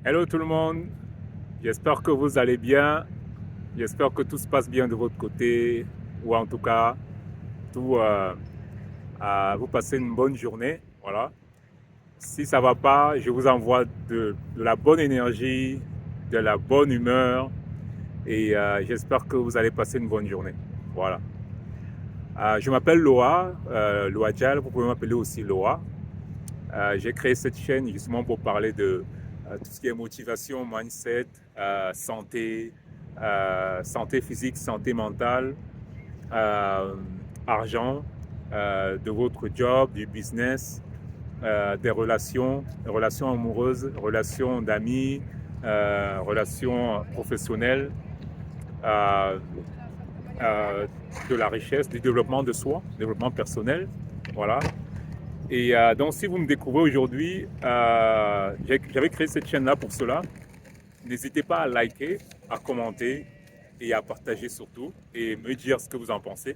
Hello tout le monde, j'espère que vous allez bien, j'espère que tout se passe bien de votre côté, ou en tout cas, vous passez une bonne journée. Voilà. Si ça ne va pas, je vous envoie de la bonne énergie, de la bonne humeur, et j'espère que vous allez passer une bonne journée. Voilà. Je m'appelle Loa, Loa Dial, vous pouvez m'appeler aussi Loa. J'ai créé cette chaîne justement pour parler de tout ce qui est motivation, mindset, santé, santé physique, santé mentale, euh, argent, de votre job, du business, des relations amoureuses, relations d'amis, relations professionnelles, euh, de la richesse, du développement de soi, développement personnel. Voilà. Et donc, si vous me découvrez aujourd'hui, j'avais créé cette chaîne-là pour cela. N'hésitez pas à liker, à commenter et à partager surtout et me dire ce que vous en pensez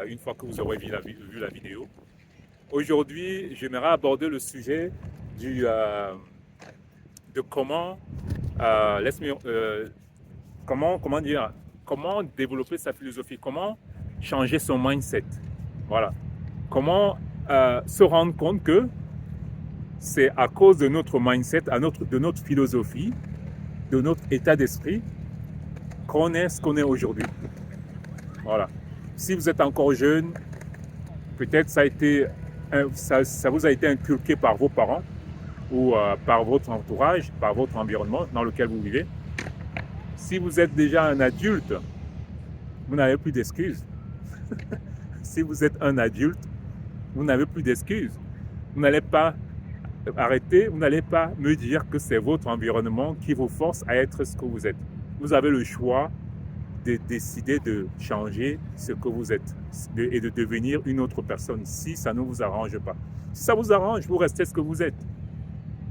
une fois que vous aurez vu la vidéo. Aujourd'hui, j'aimerais aborder le sujet de comment, comment dire, comment développer sa philosophie, comment changer son mindset. Voilà. Comment se rendre compte que c'est à cause de notre mindset, de notre philosophie, de notre état d'esprit, qu'on est ce qu'on est aujourd'hui. Voilà. Si vous êtes encore jeune, peut-être ça vous a été inculqué par vos parents ou par votre entourage, par votre environnement dans lequel vous vivez. Si vous êtes déjà un adulte, vous n'avez plus d'excuses. Si vous êtes un adulte, vous n'avez plus d'excuses. Vous n'allez pas arrêter, vous n'allez pas me dire que c'est votre environnement qui vous force à être ce que vous êtes. Vous avez le choix de décider de changer ce que vous êtes et de devenir une autre personne si ça ne vous arrange pas. Si ça vous arrange, vous restez ce que vous êtes.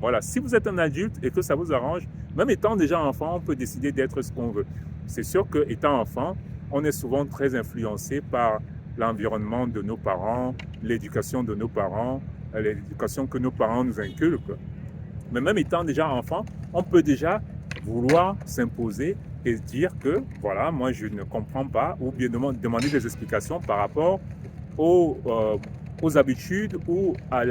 Voilà, si vous êtes un adulte et que ça vous arrange, même étant déjà enfant, on peut décider d'être ce qu'on veut. C'est sûr qu'étant enfant, on est souvent très influencé par l'environnement de nos parents, l'éducation de nos parents, l'éducation que nos parents nous inculquent. Mais même étant déjà enfant, on peut déjà vouloir s'imposer et dire que, voilà, moi je ne comprends pas, ou bien demander des explications par rapport aux habitudes ou à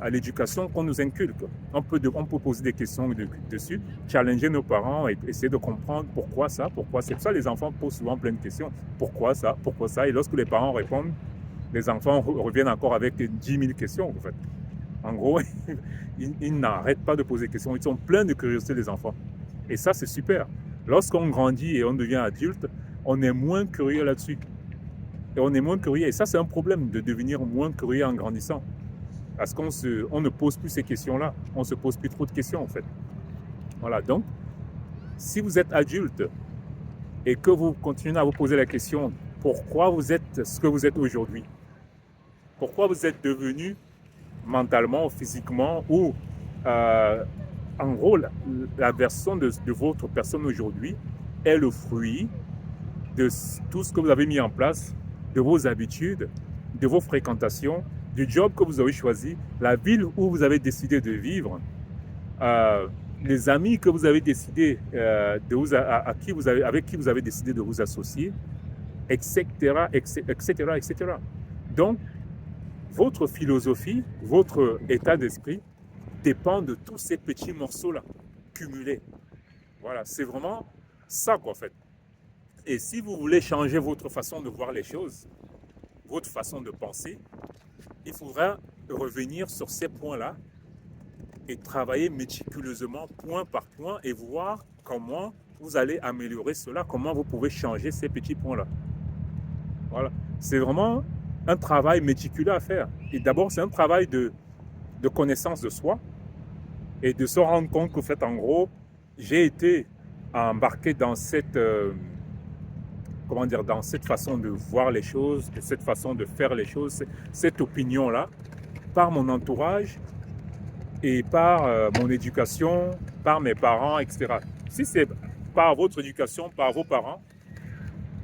l'éducation qu'on nous inculque. On peut poser des questions dessus, challenger nos parents et essayer de comprendre pourquoi ça, pourquoi c'est ça. Les enfants posent souvent plein de questions. Pourquoi ça? Et lorsque les parents répondent, les enfants reviennent encore avec 10 000 questions, en fait. En gros, ils n'arrêtent pas de poser des questions. Ils sont pleins de curiosité, les enfants. Et ça, c'est super. Lorsqu'on grandit et on devient adulte, on est moins curieux là-dessus. Et on est moins curieux. Et ça, c'est un problème de devenir moins curieux en grandissant. Parce qu'on ne pose plus ces questions-là. On ne se pose plus trop de questions, en fait. Voilà. Donc, si vous êtes adulte et que vous continuez à vous poser la question pourquoi vous êtes ce que vous êtes aujourd'hui, pourquoi vous êtes devenu mentalement, physiquement, ou en gros, la version de votre personne aujourd'hui est le fruit de tout ce que vous avez mis en place, de vos habitudes, de vos fréquentations, du job que vous avez choisi, la ville où vous avez décidé de vivre, les amis que vous avez décidé avec qui vous avez décidé de vous associer, etc., etc., etc. Donc, votre philosophie, votre état d'esprit dépend de tous ces petits morceaux-là, cumulés. Voilà, c'est vraiment ça, quoi, en fait. Et si vous voulez changer votre façon de voir les choses, votre façon de penser, il faudra revenir sur ces points-là et travailler méticuleusement, point par point, et voir comment vous allez améliorer cela, comment vous pouvez changer ces petits points-là. Voilà, c'est vraiment un travail méticuleux à faire. Et d'abord, c'est un travail de connaissance de soi et de se rendre compte qu'en fait, en gros, j'ai été embarqué dans cette, dans cette façon de voir les choses, de cette façon de faire les choses, cette opinion-là, par mon entourage et par mon éducation, par mes parents, etc. Si c'est par votre éducation, par vos parents,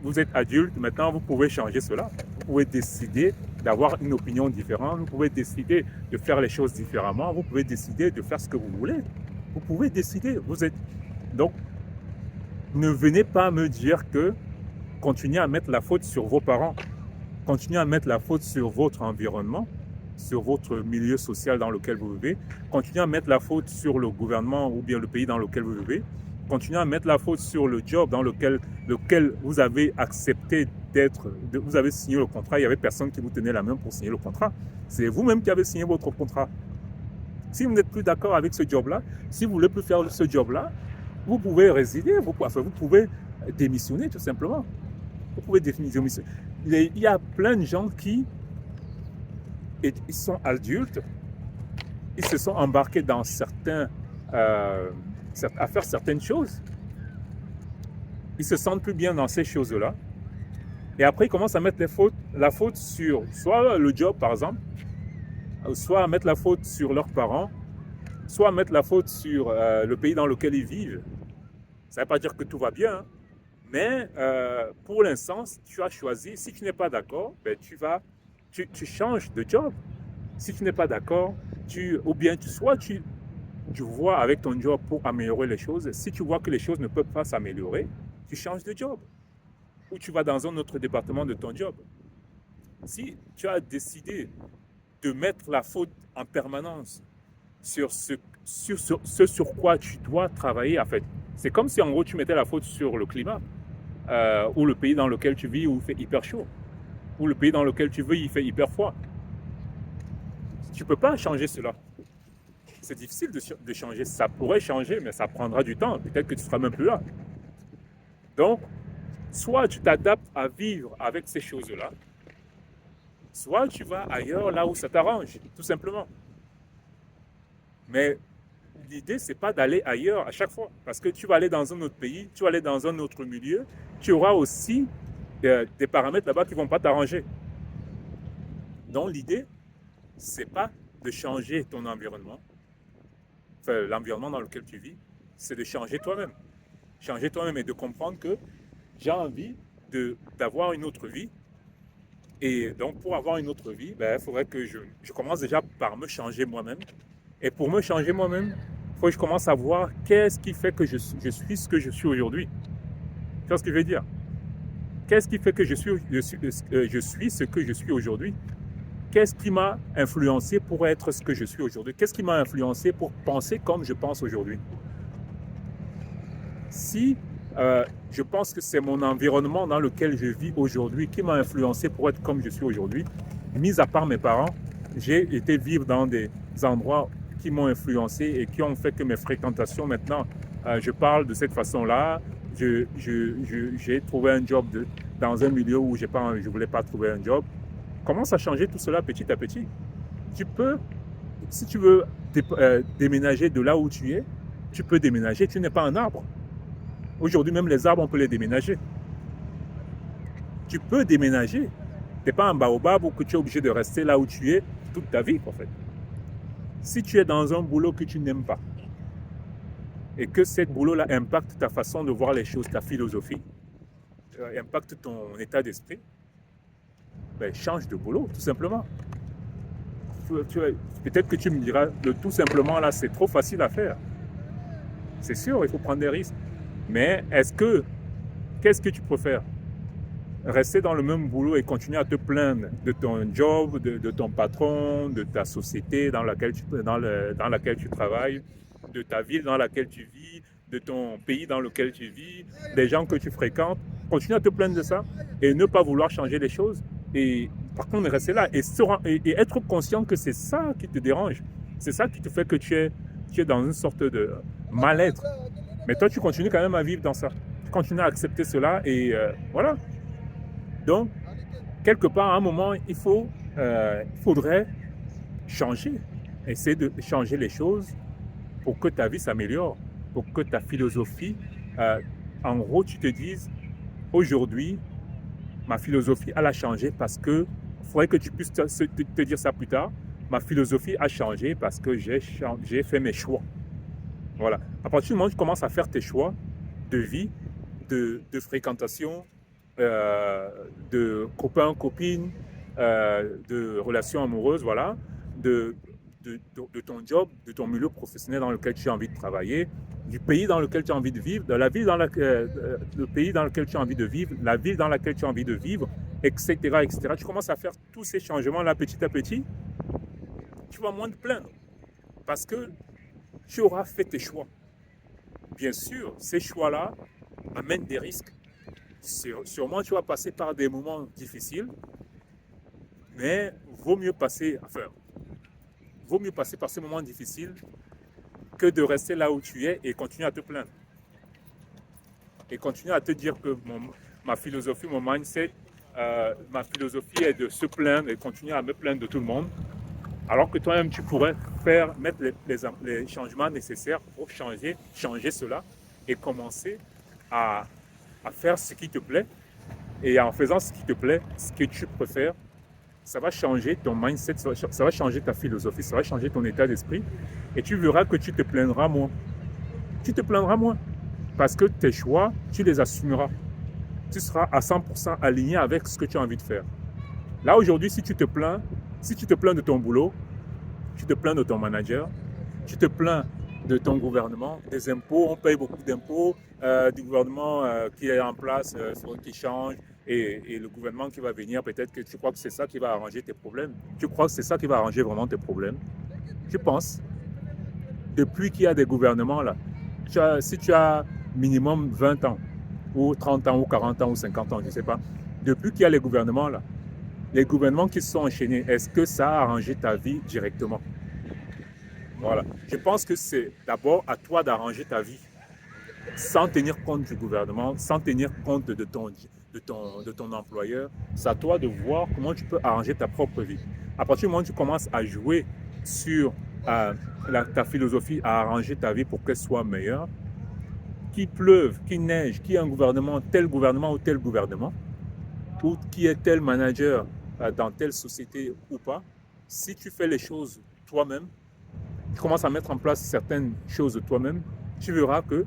vous êtes adulte, maintenant vous pouvez changer cela. Vous pouvez décider d'avoir une opinion différente, vous pouvez décider de faire les choses différemment, vous pouvez décider de faire ce que vous voulez. Vous pouvez décider. Donc, ne venez pas me dire que continuez à mettre la faute sur vos parents, continuez à mettre la faute sur votre environnement, sur votre milieu social dans lequel vous vivez, continuez à mettre la faute sur le gouvernement ou bien le pays dans lequel vous vivez, continuez à mettre la faute sur le job dans lequel vous avez accepté vous avez signé le contrat, il n'y avait personne qui vous tenait la main pour signer le contrat. C'est vous-même qui avez signé votre contrat. Si vous n'êtes plus d'accord avec ce job-là, si vous ne voulez plus faire ce job-là, vous pouvez résider, vous pouvez démissionner tout simplement. Vous pouvez démissionner. Il y a plein de gens qui ils sont adultes, ils se sont embarqués dans à faire certaines choses. Ils se sentent plus bien dans ces choses-là. Et après, ils commencent à mettre la faute sur soit le job, par exemple, soit à mettre la faute sur leurs parents, soit à mettre la faute sur le pays dans lequel ils vivent. Ça ne veut pas dire que tout va bien, hein. Mais pour l'instant, tu as choisi, si tu n'es pas d'accord, ben, tu changes de job. Si tu n'es pas d'accord, soit tu vois avec ton job pour améliorer les choses. Si tu vois que les choses ne peuvent pas s'améliorer, tu changes de job. Ou tu vas dans un autre département de ton job. Si tu as décidé de mettre la faute en permanence sur ce sur quoi tu dois travailler, en fait, c'est comme si en gros tu mettais la faute sur le climat, ou le pays dans lequel tu vis où il fait hyper chaud, ou le pays dans lequel tu vis il fait hyper froid. Tu ne peux pas changer cela. C'est difficile de changer. Ça pourrait changer, mais ça prendra du temps. Peut-être que tu ne seras même plus là. Donc, soit tu t'adaptes à vivre avec ces choses-là, soit tu vas ailleurs là où ça t'arrange, tout simplement. Mais l'idée, c'est pas d'aller ailleurs à chaque fois. Parce que tu vas aller dans un autre pays, tu vas aller dans un autre milieu, tu auras aussi des paramètres là-bas qui ne vont pas t'arranger. Donc l'idée, c'est pas de changer ton environnement, enfin l'environnement dans lequel tu vis, c'est de changer toi-même. Changer toi-même et de comprendre que j'ai envie d'avoir une autre vie. Et donc pour avoir une autre vie, il faudrait que je commence déjà par me changer moi-même. Et pour me changer moi-même, il faut que je commence à voir qu'est-ce qui fait que je suis ce que je suis aujourd'hui. Tu vois ce que je veux dire? Qu'est-ce qui fait que je suis ce que je suis aujourd'hui? Qu'est-ce qui m'a influencé pour être ce que je suis aujourd'hui? Qu'est-ce qui m'a influencé pour penser comme je pense aujourd'hui? Si je pense que c'est mon environnement dans lequel je vis aujourd'hui qui m'a influencé pour être comme je suis aujourd'hui, mis à part mes parents, j'ai été vivre dans des endroits qui m'ont influencé et qui ont fait que mes fréquentations maintenant, je parle de cette façon-là. J'ai trouvé un job dans un milieu où je ne voulais pas trouver un job. Commence à changer tout cela petit à petit. Tu peux, si tu veux déménager de là où tu es, tu peux déménager. Tu n'es pas un arbre. Aujourd'hui, même les arbres, on peut les déménager. Tu peux déménager. Tu n'es pas un baobab ou que tu es obligé de rester là où tu es toute ta vie, en fait. Si tu es dans un boulot que tu n'aimes pas et que ce boulot-là impacte ta façon de voir les choses, ta philosophie, impacte ton état d'esprit, change de boulot, tout simplement. Peut-être que tu me diras, le tout simplement, là, c'est trop facile à faire. C'est sûr, il faut prendre des risques. Mais qu'est-ce que tu préfères? Rester dans le même boulot et continuer à te plaindre de ton job, de ton patron, de ta société dans laquelle tu travailles, de ta ville dans laquelle tu vis, de ton pays dans lequel tu vis, des gens que tu fréquentes. Continuer à te plaindre de ça et ne pas vouloir changer les choses. Et par contre, rester là et être conscient que c'est ça qui te dérange. C'est ça qui te fait que tu es dans une sorte de mal-être. Mais toi, tu continues quand même à vivre dans ça. Tu continues à accepter cela et voilà. Donc, quelque part, à un moment, il faudrait changer. Essayer de changer les choses pour que ta vie s'améliore, pour que ta philosophie, en gros, tu te dises, aujourd'hui, ma philosophie, elle a changé parce que, il faudrait que tu puisses te dire ça plus tard, ma philosophie a changé parce que j'ai fait mes choix. Voilà. À partir du moment où tu commences à faire tes choix de vie, de fréquentation, de copains, copines, de relations amoureuses, voilà, de ton job, de ton milieu professionnel dans lequel tu as envie de travailler, du pays dans lequel tu as envie de vivre, de la ville le pays dans lequel tu as envie de vivre, la ville dans laquelle tu as envie de vivre, etc., etc. Tu commences à faire tous ces changements-là petit à petit, tu vas moins te plaindre parce que tu auras fait tes choix. Bien sûr, ces choix-là amènent des risques. Sûrement, tu vas passer par des moments difficiles, mais vaut mieux passer par ces moments difficiles que de rester là où tu es et continuer à te plaindre. Et continuer à te dire que ma philosophie, mon mindset, ma philosophie est de se plaindre et continuer à me plaindre de tout le monde. Alors que toi-même, tu pourrais mettre les changements nécessaires pour changer cela et commencer à faire ce qui te plaît. Et en faisant ce qui te plaît, ce que tu préfères, ça va changer ton mindset, ça va changer ta philosophie, ça va changer ton état d'esprit. Et tu verras que tu te plaindras moins. Tu te plaindras moins. Parce que tes choix, tu les assumeras. Tu seras à 100% aligné avec ce que tu as envie de faire. Là, aujourd'hui, si tu te plains de ton boulot, tu te plains de ton manager, tu te plains de ton gouvernement, des impôts, on paye beaucoup d'impôts, du gouvernement qui est en place, qui change, et le gouvernement qui va venir, peut-être que tu crois que c'est ça qui va arranger tes problèmes. Tu crois que c'est ça qui va arranger vraiment tes problèmes. Tu penses, depuis qu'il y a des gouvernements là, si tu as minimum 20 ans, ou 30 ans, ou 40 ans, ou 50 ans, je ne sais pas, depuis qu'il y a les gouvernements là, les gouvernements qui se sont enchaînés, est-ce que ça a arrangé ta vie directement? Voilà. Je pense que c'est d'abord à toi d'arranger ta vie sans tenir compte du gouvernement, sans tenir compte de ton employeur. C'est à toi de voir comment tu peux arranger ta propre vie. À partir du moment où tu commences à jouer sur ta philosophie, à arranger ta vie pour qu'elle soit meilleure, qu'il pleuve, qu'il neige, qu'il y ait un gouvernement, tel gouvernement ou tel gouvernement, ou qu'il y ait tel manager dans telle société ou pas, si tu fais les choses toi-même, tu commences à mettre en place certaines choses de toi-même, tu verras que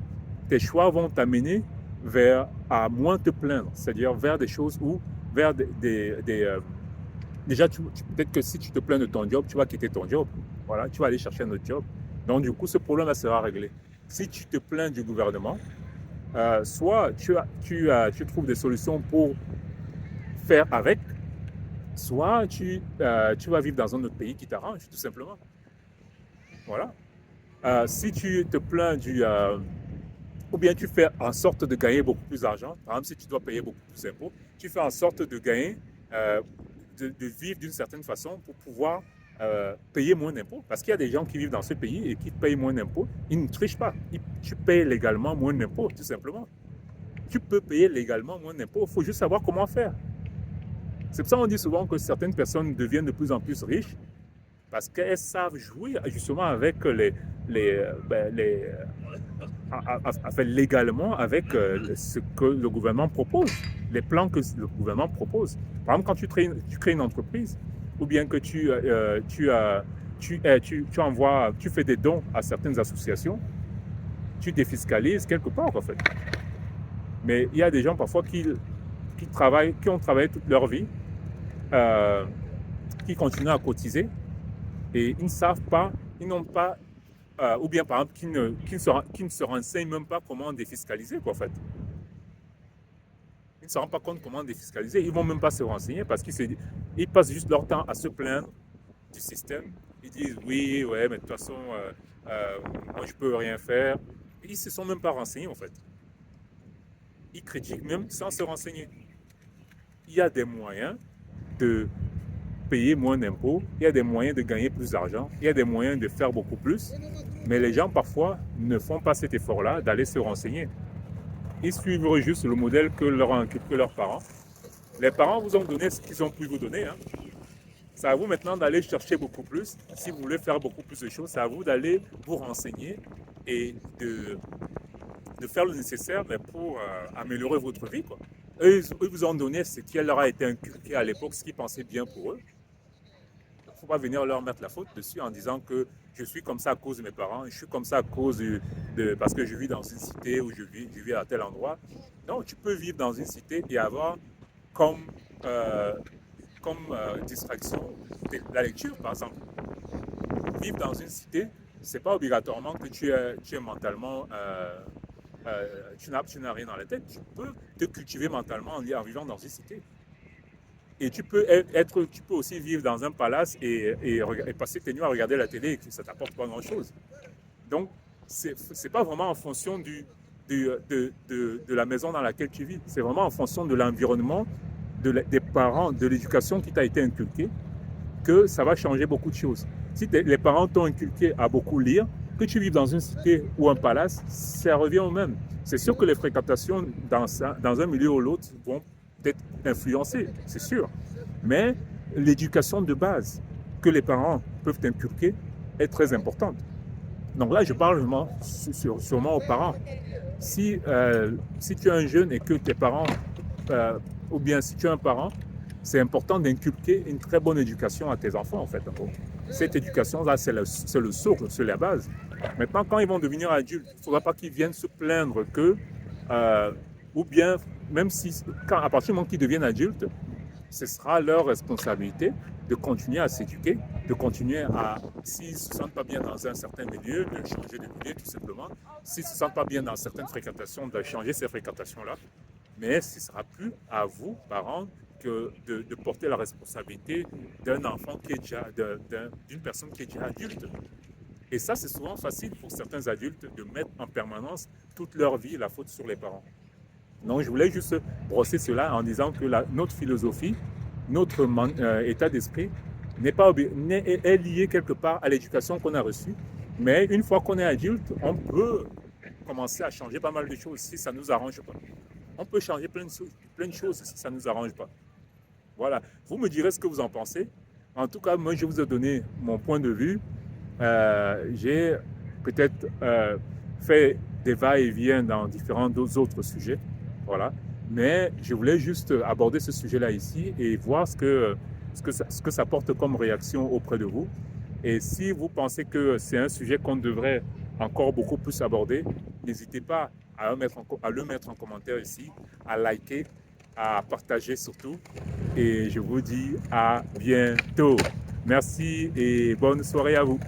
tes choix vont t'amener vers à moins te plaindre, c'est-à-dire vers des choses où, vers déjà, peut-être que si tu te plains de ton job, tu vas quitter ton job. Voilà, tu vas aller chercher un autre job. Donc, du coup, ce problème-là sera réglé. Si tu te plains du gouvernement, soit tu trouves des solutions pour faire avec, soit tu vas vivre dans un autre pays qui t'arrange, tout simplement. Voilà. Si tu te plains ou bien tu fais en sorte de gagner beaucoup plus d'argent, par exemple, si tu dois payer beaucoup plus d'impôts, tu fais en sorte de gagner, de vivre d'une certaine façon pour pouvoir payer moins d'impôts. Parce qu'il y a des gens qui vivent dans ce pays et qui payent moins d'impôts. Ils ne trichent pas. Tu payes légalement moins d'impôts, tout simplement. Tu peux payer légalement moins d'impôts. Il faut juste savoir comment faire. C'est pour ça qu'on dit souvent que certaines personnes deviennent de plus en plus riches parce qu'elles savent jouer justement avec légalement avec ce que le gouvernement propose, les plans que le gouvernement propose. Par exemple, quand tu crées une entreprise, ou bien que tu fais des dons à certaines associations, tu défiscalises quelque part en fait. Mais il y a des gens parfois qui ont travaillé toute leur vie, qui continuent à cotiser et ils ne savent pas, ils n'ont pas, ou bien par exemple qui ne se renseignent même pas comment défiscaliser quoi, en fait. Ils ne se rendent pas compte comment défiscaliser, ils ne vont même pas se renseigner parce qu'ils passent juste leur temps à se plaindre du système. Ils disent oui, ouais, mais de toute façon, moi je peux rien faire. Ils ne se sont même pas renseignés en fait. Ils critiquent même sans se renseigner. Il y a des moyens de payer moins d'impôts, il y a des moyens de gagner plus d'argent, il y a des moyens de faire beaucoup plus, mais les gens parfois ne font pas cet effort-là d'aller se renseigner. Ils suivent juste le modèle que leur ont inculqué leurs parents. Les parents vous ont donné ce qu'ils ont pu vous donner. Hein. C'est à vous maintenant d'aller chercher beaucoup plus. Si vous voulez faire beaucoup plus de choses, c'est à vous d'aller vous renseigner et de faire le nécessaire pour améliorer votre vie, quoi. Eux, ils vous ont donné ce qui leur a été inculqué à l'époque, ce qu'ils pensaient bien pour eux. Il ne faut pas venir leur mettre la faute dessus en disant que je suis comme ça à cause de mes parents, je suis comme ça à cause parce que je vis dans une cité ou je vis à tel endroit. Non, tu peux vivre dans une cité et avoir comme distraction la lecture, par exemple. vivre dans une cité, c'est pas obligatoirement que tu es mentalement, tu n'as rien dans la tête. Tu peux te cultiver mentalement en vivant dans une cité. Et tu peux aussi vivre dans un palace et passer tes nuits à regarder la télé et que ça t'apporte pas grand-chose. Donc, c'est pas vraiment en fonction de la maison dans laquelle tu vis. C'est vraiment en fonction de l'environnement, des parents, de l'éducation qui t'a été inculquée, que ça va changer beaucoup de choses. Si les parents t'ont inculqué à beaucoup lire, que tu vives dans une cité ou un palace, ça revient au même. C'est sûr que les fréquentations dans un milieu ou l'autre vont peut-être influencer, c'est sûr. Mais l'éducation de base que les parents peuvent inculquer est très importante. Donc là, je parle sûrement aux parents. Si tu es un jeune et que tes parents, ou bien si tu es un parent, c'est important d'inculquer une très bonne éducation à tes enfants, en fait. Cette éducation-là, c'est le socle, c'est la base. Maintenant, quand ils vont devenir adultes, il ne faudra pas qu'ils viennent se plaindre que, ou bien, même si, à partir du moment qu'ils deviennent adultes, ce sera leur responsabilité de continuer à s'éduquer, de continuer à, s'ils ne se sentent pas bien dans un certain milieu, de changer de milieu tout simplement. S'ils ne se sentent pas bien dans certaines fréquentations, de changer ces fréquentations-là. Mais ce ne sera plus à vous, parents, de porter la responsabilité d'un enfant qui est déjà, d'une personne qui est déjà adulte. Et ça, c'est souvent facile pour certains adultes de mettre en permanence toute leur vie la faute sur les parents. Donc, je voulais juste brosser cela en disant que notre philosophie, notre état d'esprit est lié quelque part à l'éducation qu'on a reçue. Mais une fois qu'on est adulte, on peut commencer à changer pas mal de choses si ça ne nous arrange pas. On peut changer plein de choses si ça ne nous arrange pas. Voilà. Vous me direz ce que vous en pensez. En tout cas, moi, je vous ai donné mon point de vue. J'ai peut-être fait des va-et-vient dans différents autres sujets. Voilà. Mais je voulais juste aborder ce sujet-là ici et voir ce que ça porte comme réaction auprès de vous. Et si vous pensez que c'est un sujet qu'on devrait encore beaucoup plus aborder, n'hésitez pas à le mettre en commentaire ici, à liker, à partager surtout. Et je vous dis à bientôt. Merci et bonne soirée à vous.